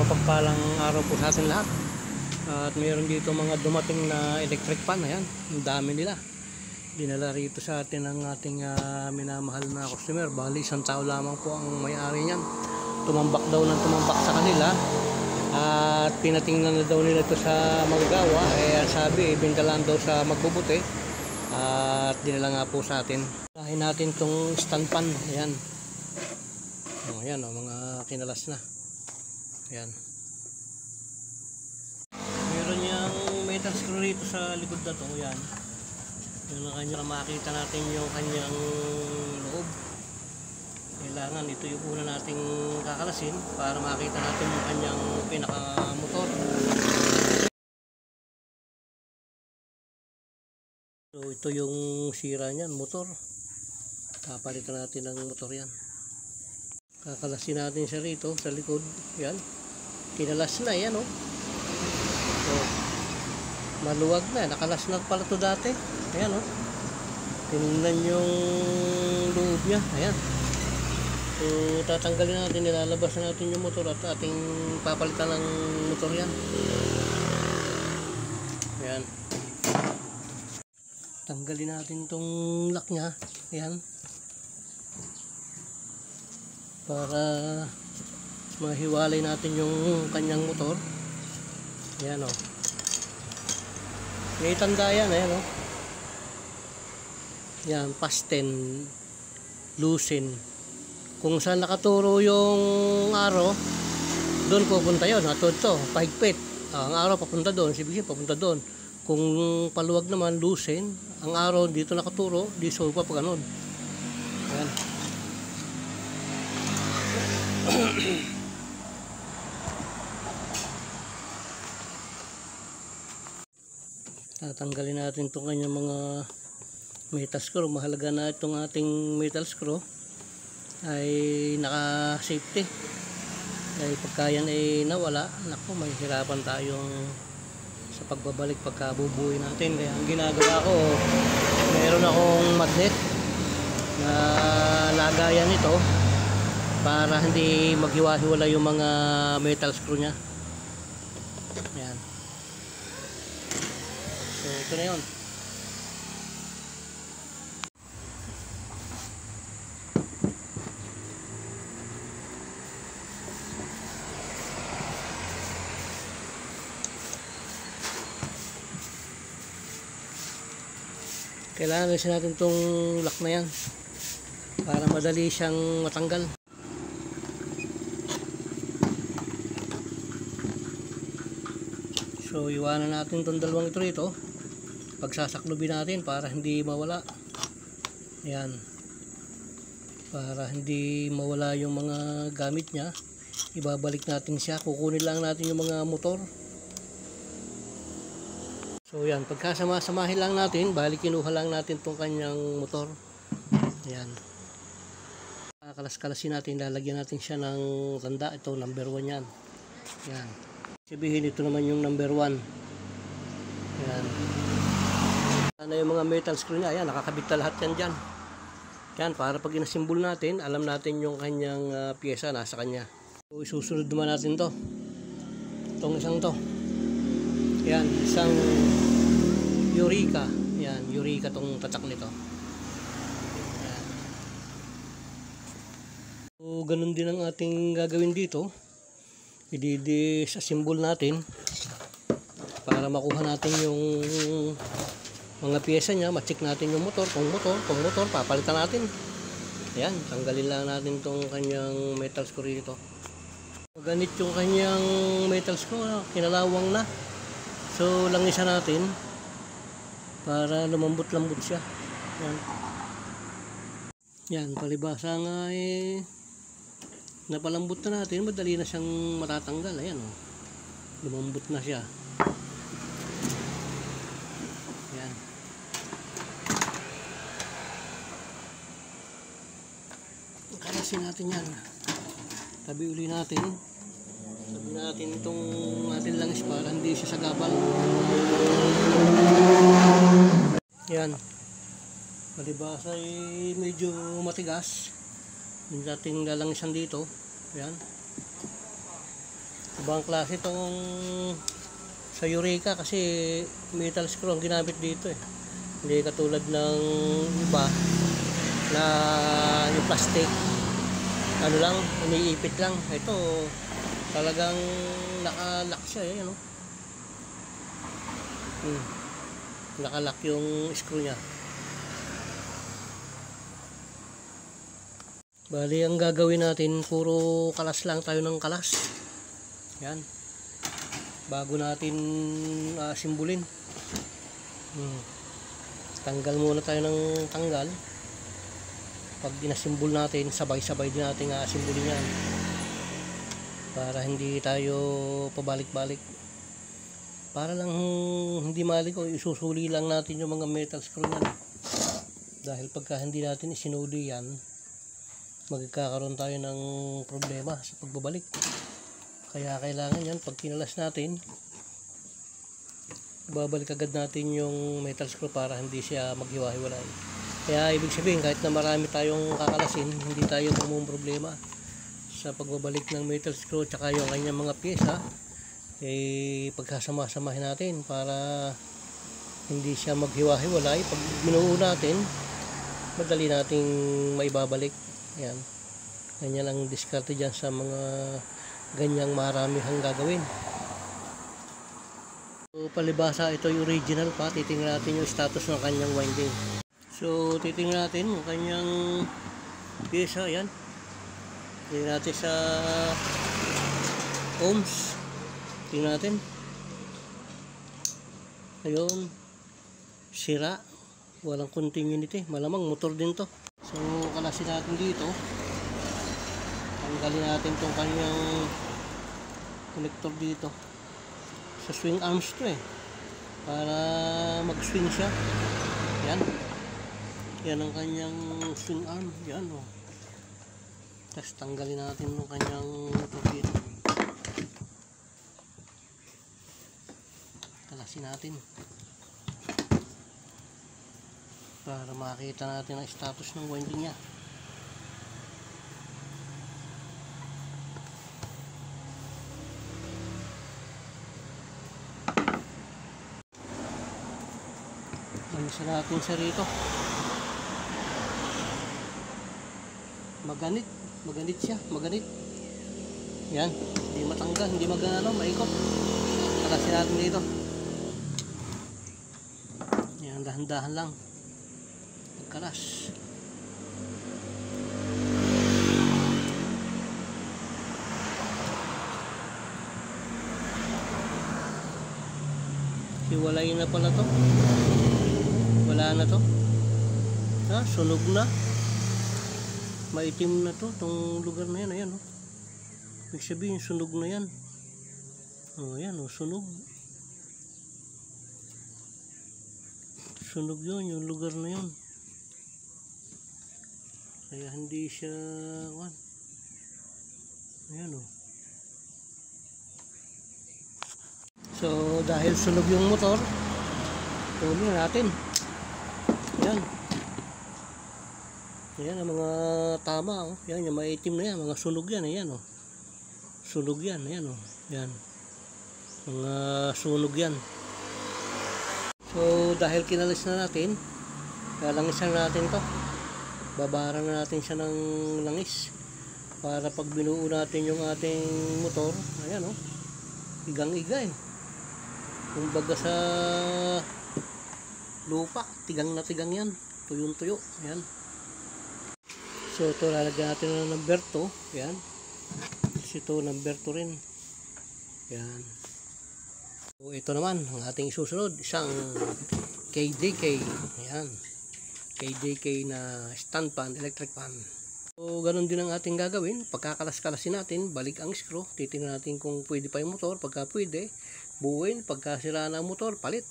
mapagpalang araw po sa atin lahat. At mayroon dito mga dumating na electric fan. Ayan, ang dami nila. Dinala rito sa atin ang ating minamahal na customer. Bali, isang tao lamang po ang may-ari niyan. Tumambak daw ng tumambak sa kanila. At pinatingnan na daw nila ito sa magagawa. Sabi, ibenta lang daw sa magbubuti. At dinala nga po sa atin. Lahin natin itong stand fan. Ayan. Ayan, mga kinalas na. Ayan. Meron niyang metal screw rito sa likod na ito. Ayan. Yan ang kanya, makita natin yung kanyang loob. Kailangan ito yung una nating kakalasin para makita natin yung kanyang pinakamotor. So ito yung sira niyan, motor. Papalitan natin ng motor yan. Kakalasin natin siya rito sa likod. Yan. Kinalas na yan, oh. So, maluwag na. Nakalas na pala ito dati. Ayan, oh. Tingnan yung loob niya. Ayan. So, tatanggalin natin. Nilalabas natin yung motor at ating papalitan ng motor yan. Ayan. Tanggalin natin itong lock niya. Ayan. Para mahiwalay natin yung kanyang motor. Ayan, o. May tanda yan. Ayan, o. Yan, pasten, loosen. Kung saan nakaturo yung araw, doon pupunta yun. Ito, pahigpit. Ang araw papunta doon, sibigin papunta doon. Kung paluwag naman, loosen. Ang araw dito nakaturo, di so pa pag ganun. Ayan. Tatanggalin natin itong kanyang mga metal screw. Mahalaga na itong ating metal screw ay naka-safety. Dahil pagka yan ay nawala, naku, may hirapan tayong sa pagbabalik pagka bubuhay natin. Kaya ang ginagawa ko, meron akong magnet na lagayan ito para hindi maghiwa-hiwala yung mga metal screw nya. Ayan. So ito na yun. Kailangan alisin natin itong lock na yan para madali siyang matanggal. So iwanan natin itong dalawang ito rito. Pagsasaklubin natin para hindi mawala. Ayan. Para hindi mawala yung mga gamit niya. Ibabalik natin siya. Kukunin lang natin yung mga motor. So yan. Pagkasama-samahin lang natin. Balik kinuha lang natin itong kanyang motor. Ayan. Kalas-kalasin natin. Lalagyan natin siya ng tanda. Ito number 1 yan. Ayan. Sabihin ito naman yung number 1. Ayan. Ano yung mga metal screw niya? Ayan, nakakabit na lahat yan dyan. Yan, para pag inasimbol natin, alam natin yung kanyang pyesa nasa kanya. So, isusunod naman natin to. Itong isang to. Ayan, isang Eureka. Ayan, Eureka tong tatak nito. Ayan. So, ganun din ang ating gagawin dito. I-disassemble natin para makuha natin yung mga pyesa niya, ma-check natin yung motor, kung motor, papalitan natin. Ayan, tanggalin lang natin tong kanyang metal screw dito. Ganit yung kanyang metal screw, kinalawang na. So, langisan natin para lumambot-lambot siya. Ayan. Yan, palibasa nga napalambot na natin, madali na siyang matatanggal. Ayan, oh. Lumambot na siya. Ayan. Kalasin natin yan. Tabi uli natin. Tabi natin itong atin langis para hindi siya sagabal. Ayan. Palibasa ay medyo matigas. Yung dating lalangisan dito. Ayan. Ibang klase itong sa Eureka kasi metal screw ang ginamit dito eh. Hindi katulad ng iba na yung plastic. Ano lang, umiipit lang. Ito talagang nakalock siya eh, ano? Nakalock yung screw niya. Bali, ang gagawin natin, puro kalas lang tayo ng kalas. Yan. Bago natin simbulin. Tanggal muna tayo ng tanggal. Pag dinasimbol natin, sabay-sabay din natin simbulin yan. Para hindi tayo pabalik-balik. Para lang hindi maliko, isusuli lang natin yung mga metal screw yan. Dahil pagka hindi natin isinuli yan, magkakaroon tayo ng problema sa pagbabalik. Kaya kailangan yan, pag kinalas natin, babalik agad natin yung metal screw para hindi siya maghiwa-hiwalay. Kaya ibig sabihin, kahit na marami tayong kakalasin, hindi tayo problema sa pagbabalik ng metal screw tsaka yung kanyang mga pyesa. Pagkasama-samahin natin para hindi siya maghiwa-hiwalay. Pag binuo natin, madali nating maibabalik. Yan. Ganyan ang diskarte dyan sa mga ganyang maramihang gagawin. So, palibasa ito yung original pa. Titingnan natin yung status ng kanyang winding. So titingnan natin yung kanyang pyesa. Yan. Tingnan natin sa ohms. Tingnan natin. Ayun. Sira. Walang continuity. Malamang motor din to. So kalasin natin dito. Tanggalin natin tong kanyang connector dito. Sa swing arms to eh. Para mag-swing siya. Yan. Yan ang kanyang swing arm. Yan o. Tapos tanggalin natin yung kanyang torpedo. Kalasin natin. Para makita natin ang status ng winding niya. Alisin natin siya rito. Maganit siya, maganit. Yan, hindi matanggal, hindi magano, maikot. Kalasin natin dito. Yan, dahan-dahan lang. Pagkalas. Hiwalay na pala to. Wala na to. Sunog na. Maitim na to, tong lugar na yan, ayan o. Ibig sabihin, sunog na yan. Ayan o, sunog. Sunog yun, yung lugar na yun. Kaya hindi siya, ayan o. So, dahil sunog yung motor, tuloy natin. Ayan. Ayan ang mga tama oh. Yan yung maitim na yan, mga sunog yan, ayan oh. Sunog yan, ayan oh. Yan. Mga sunog yan. So dahil kinalis na natin, langisan natin to. Babara na natin siya ng langis para pag binuo natin yung ating motor, ayan oh. Igang-iga eh. Kumbaga sa lupa, tigang na tigang yan. Tuyong-tuyo, ayan. So ito lalagyan natin ng number 2. Yan. Kasi ito number 2 rin. Yan. So ito naman ang ating susunod. Isang KDK. Yan. KDK na stand pan, electric pan. So ganun din ang ating gagawin. Pagkakalas-kalasin natin, balik ang screw. Titingnan natin kung pwede pa yung motor. Pagka pwede, buuin. Pagka sira na ang motor, palit.